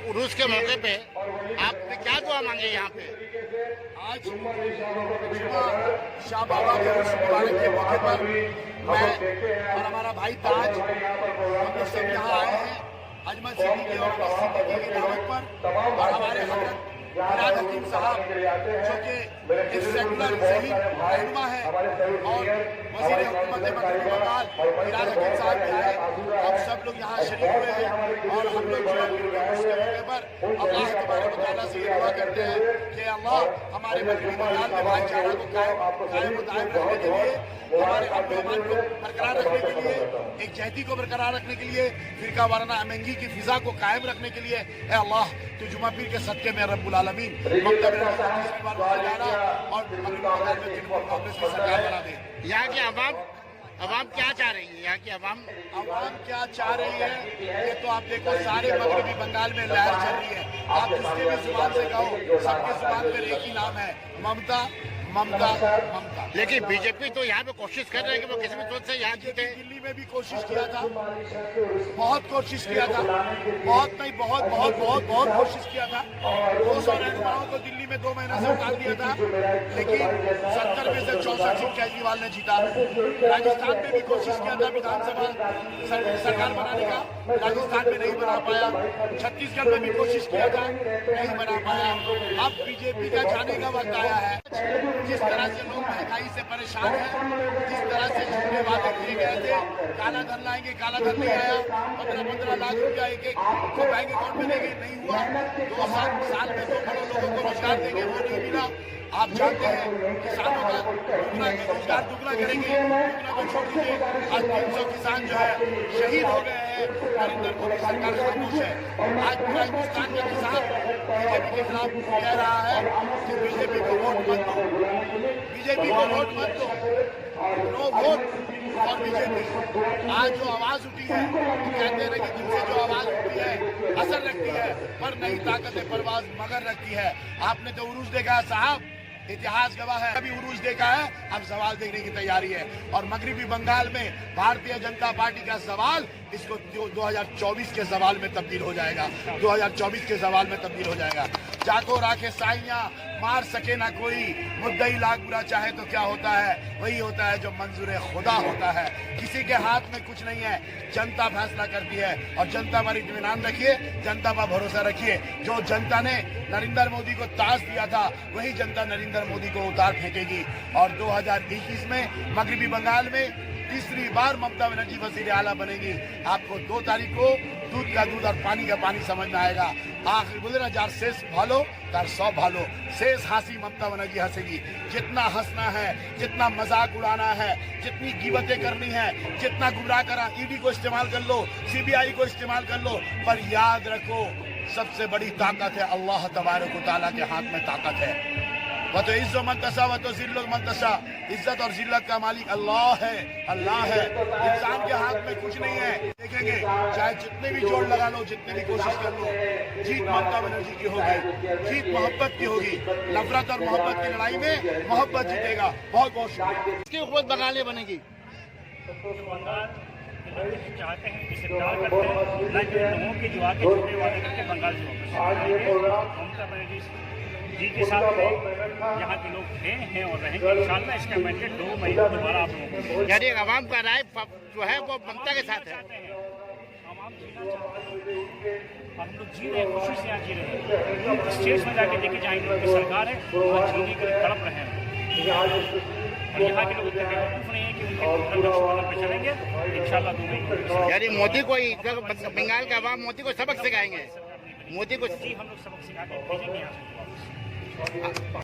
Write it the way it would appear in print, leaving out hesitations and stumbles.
उरूस के मौके पे आपने क्या दुआ मांगे यहाँ पे? आज शाह बाबा के उर्स मुबारक के मौके पर मैं और हमारा भाई ताज हम लोग सब यहाँ आए हैं अजमल सिद्दीकी और अब्बास सिद्दीकी की दावत पर। और हमारे हजरत मिराज हकीम साहब जो कि एक सेकुलर शहीद रहनुमा है और वज़ीर हुकूमत मगरबी बंगाल मिराज हकीम साहब भी आए। हम सब लोग यहाँ शरीक हुए हैं और हम लोग जो है उसके मौके पर अल्लाह तबारक व तआला से ये दुआ करते हैं कि अल्लाह हमारे मगरबी बंगाल में भाईचारा को कायम व दायम रखने के लिए, हमारे अमन को बरकरार रखने के लिए, एक जहती को बरकरार रखने के लिए, फिरका वाराना अमेंगी की फिजा को कायम रखने के लिए ए अल्लाह तो जुमा पीर के सदके में रब्बुल आलमीन ममता बनर्जी और तृणमूल कांग्रेस की सरकार बना दे। यहाँ की अवाम क्या चाह रही है? यहाँ की अवाम क्या चाह रही है ये तो आप देखो, सारे मगरबी बंगाल में लहर चल रही है। आप जिसके भी जुबान से कहो सबके जुबान पर एक ही नाम है, ममता ममता ममता। लेकिन बीजेपी तो यहाँ पे कोशिश कर रहे हैं कि वो किसी भी सूरत से यहाँ जीते। दिल्ली में भी कोशिश किया था, बहुत कोशिश किया था, बहुत नहीं बहुत बहुत बहुत बहुत कोशिश किया था। 200 रहनुमाओं को दिल्ली में 2 महीने से उतार दिया था, लेकिन 70 में से 64 सीट केजरीवाल ने जीता। राजस्थान में भी कोशिश किया था विधानसभा सरकार बनाने का, राजस्थान में नहीं बना पाया। छत्तीसगढ़ में भी कोशिश किया था, नहीं बना पाया। अब बीजेपी का जाने का वक्त आया है। जिस तरह से लोग महंगाई से परेशान हैं, जिस तरह से झूठे वादे किए गए थे, काला धन लाएंगे, काला धन नहीं आया। 15-15 लाख रुपया एक एक को बैंक अकाउंट में देंगे, नहीं हुआ। 2 साल में 2 करोड़ लोगों को रोजगार देंगे, वो नहीं मिला। आप जानते हैं किसानों का रोजगार दुगना करेंगे, दुगना को छोड़ दीजिए। आज 300 किसान जो है शहीद हो गए हैं। नरेंद्र मोदी सरकार खामोश है। आज पूरा हिंदुस्तान में किसान बीजेपी के खिलाफ कह रहा है कि बीजेपी को वोट मत दो, बीजेपी को वोट मत दो, नो वोट फॉर बीजेपी। आज जो आवाज उठी है, कहते हैं कि जिनसे जो आवाज उठी है असर रखती है, पर नई ताकतें परवाज मगर रखती है। आपने तो उरूज देखा है साहब, इतिहास गवाह है। अभी उरूज देखा है, अब सवाल देखने की तैयारी है। और मगरबी बंगाल में भारतीय जनता पार्टी का सवाल इसको 2024 के सवाल में तब्दील हो जाएगा, 2024 के सवाल में तब्दील हो जाएगा। जाको राखे साइयां मार सके ना कोई, मुद्दई लाख बुरा चाहे तो क्या होता है, वही होता है जो मंजूर खुदा होता है। किसी के हाथ में कुछ नहीं है, जनता फैसला करती है। और जनता पर इत्मीनान रखिए, जनता पर भरोसा रखिए। जो जनता ने नरेंद्र मोदी को ताज दिया था, वही जनता नरेंद्र मोदी को उतार फेंकेगी। और 2021 में मगरबी बंगाल में तीसरी बार ममता बनर्जी वज़ीर आला बनेगी। आपको 2 तारीख को दूध का दूध और पानी का पानी समझ में आएगा। आखिर बोले ना, जार शेष भालो तार 100 भालो। शेष हंसी ममता बनर्जी हंसेगी। जितना हंसना है, जितना मजाक उड़ाना है, जितनी गिबतें करनी है, जितना गुमराह करा, ईडी को इस्तेमाल कर लो, सीबीआई को इस्तेमाल कर लो, पर याद रखो सबसे बड़ी ताकत है अल्लाह तबारक व तआला के हाथ में ताकत है। वह तो इज्जत मंतशा व तो जिल्लुल मंतशा, इज्जत और जिल्लत का मालिक अल्लाह है, अल्लाह है। इंसान के हाथ में कुछ नहीं है। देखेंगे चाहे जितने भी जोड़ लगा लो, जितने भी कोशिश कर लो, जीत ममता बनर्जी की होगी, जीत मोहब्बत की होगी। नफरत और मोहब्बत की लड़ाई में मोहब्बत जीतेगा। बहुत बहुत शुक्रिया। इसकी हुकूमत बंगाली बनेगी। चाहते हैं कि सरकार करते हैं, लोगों के जो आके झूठे वादे करके बंगाल से ममता बनर्जी जी के साथ यहाँ के लोग हैं और रहेंगे इंशाल्लाह। इसका मैंडेट 2 महीने दोबारा आप लोगों को, यानी आवाम का राय जो है वो ममता के साथ है। आवाम जीना चाहते हैं, हम लोग जी रहे हैं, खुशी से यहाँ जी रहे हैं। स्टेज में जाके लेके जाएंगे, उनकी सरकार है, वहाँ जीने के लिए तड़प रहे हैं। और यहाँ के लोग इतने बेवकूफ़ नहीं है कि उनके पे चलेंगे। इंशाल्लाह 2 महीने यानी मोदी को ही, बंगाल का आवाम मोदी को सबक सिखाएंगे, मोदी को जी हम लोग सबक सिखा के भेजेंगे यहाँ से।